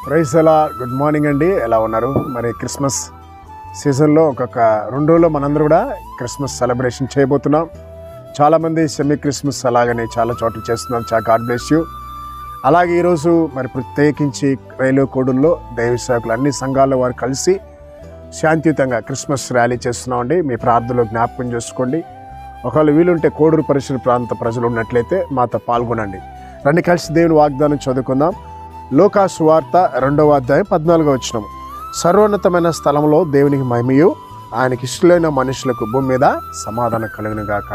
Praise అలా good morning అండి. ఎలా ఉన్నారు? మరి క్రిస్మస్ సీజన్లో ఒక్కొక్క 2 రోజుల్లో మనందరూ కూడా క్రిస్మస్ సెలబ్రేషన్ చేయబోతున్నాం. చాలామంది సెమీ క్రిస్మస్ అలాగనే చాలా చోట్ల చేస్తున్నారు. God bless you. అలాగే ఈరోజు మరి ప్రత్యేకించి రైల్వే కోడూరులో దైవ సేవకులు అన్ని సంఘాల్లో వారు కలిసి శాంతియుతంగా క్రిస్మస్ ర్యాలీ చేస్తున్నామండి. మీ ప్రార్థనలో జ్ఞాపకం చేసుకోండి. ఒకవేళ వీలుంటే కోడూరు పరిసర ప్రాంత ప్రజలు ఉన్నట్లయితే మాతో పాల్గొనండి. రండి కలిసి దేవుని వాగ్దానం చదువుకుందాం. లూకా సువార్త 2వ అధ్యాయం 14వ వచనం. సర్వోన్నతమైన స్థలంలో దేవునికి మహిమయు, ఆయనకి ఇష్టలైన మనుషులకు భూమి మీద సమాధానం కలుగునుగాక.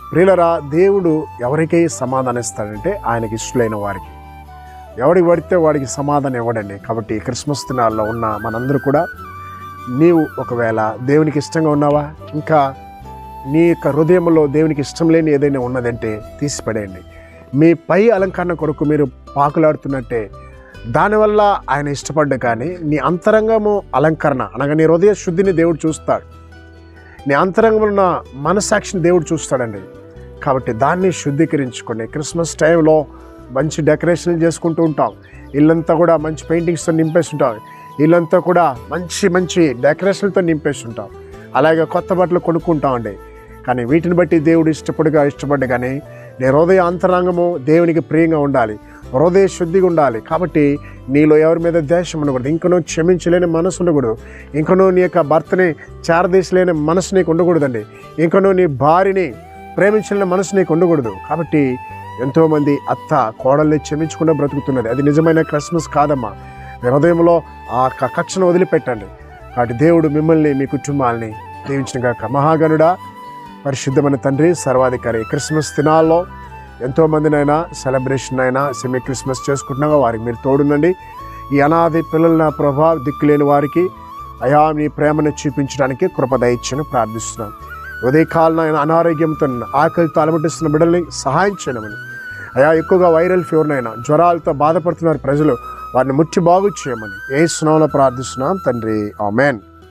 ప్రియులరా, దేవుడు ఎవరికి సమాధానం ఇస్తాడంటే ఆయనకి ఇష్టలైన వారికి. ఎవడికి పడితే వాడికి సమాధానం ఇవ్వడండి. కాబట్టి క్రిస్మస్ దినాల్లో ఉన్న మనందరూ కూడా, నీవు ఒకవేళ దేవునికి ఇష్టంగా ఉన్నావా, ఇంకా నీ యొక్క హృదయంలో దేవునికి ఇష్టం లేని ఏదైనా ఉన్నదంటే తీసిపడేయండి. మీ పై అలంకరణ కొరకు మీరు పాకులాడుతున్నట్టే దానివల్ల ఆయన ఇష్టపడ్డా, కానీ నీ అంతరంగము అలంకరణ అనగా నీ హృదయ శుద్ధిని దేవుడు చూస్తాడు. నీ అంతరంగంలో ఉన్న మనసాక్షిని దేవుడు చూస్తాడండి. కాబట్టి దాన్ని శుద్ధీకరించుకోండి. క్రిస్మస్ టైంలో మంచి డెకరేషన్లు చేసుకుంటూ ఉంటాం. ఇల్లంతా కూడా మంచి పెయింటింగ్స్తో నింపేసి ఉంటాం. ఇల్లంతా కూడా మంచి మంచి డెకరేషన్లతో నింపేసి ఉంటాం. అలాగే కొత్త బట్టలు కొనుక్కుంటామండి. కానీ వీటిని బట్టి దేవుడు ఇష్టపడ్డా, కానీ నీ హృదయ అంతరంగము దేవునికి ప్రియంగా ఉండాలి, హృదయ శుద్ధిగా ఉండాలి. కాబట్టి నీలో ఎవరి మీద ద్వేషం ఉండకూడదు, ఇంకనూ క్షమించలేని మనసు ఉండకూడదు, ఇంకనూ నీ యొక్క భర్తని చేరదీసలేని మనసు నీకు ఉండకూడదండి, ఇంకనూ నీ భార్యని ప్రేమించలేని మనసు నీకు ఉండకూడదు. కాబట్టి ఎంతోమంది అత్త కోడల్ని క్షమించకుండా బ్రతుకుతున్నది. అది నిజమైన క్రిస్మస్ కాదమ్మా. మీ హృదయంలో ఆ కక్షను వదిలిపెట్టండి. కాబట్టి దేవుడు మిమ్మల్ని, మీ కుటుంబాలని దీవించిన గాక. మహాగణుడా, పరిశుద్ధమైన తండ్రి, సర్వాధికారి, క్రిస్మస్ దినాల్లో ఎంతోమందినైనా సెలబ్రేషన్ అయినా సెమీ క్రిస్మస్ చేసుకుంటున్నాగా వారికి మీరు తోడునండి. ఈ అనాథ పిల్లల ప్రభా దిక్కులేని వారికి అయా మీ ప్రేమను చూపించడానికి కృప దయచేయని ప్రార్థిస్తున్నాను. ఉదయకాలం అనారోగ్యంతో ఆకలితో అలమటిస్తున్న బిడ్డల్ని సహాయం చేయమని, అయా ఎక్కువగా వైరల్ ఫీవర్నైనా జ్వరాలతో బాధపడుతున్నారు ప్రజలు, వారిని ముట్టి బాగు చేయమని యేసు నామములో ప్రార్థిస్తున్నాం తండ్రి. ఆమేన్.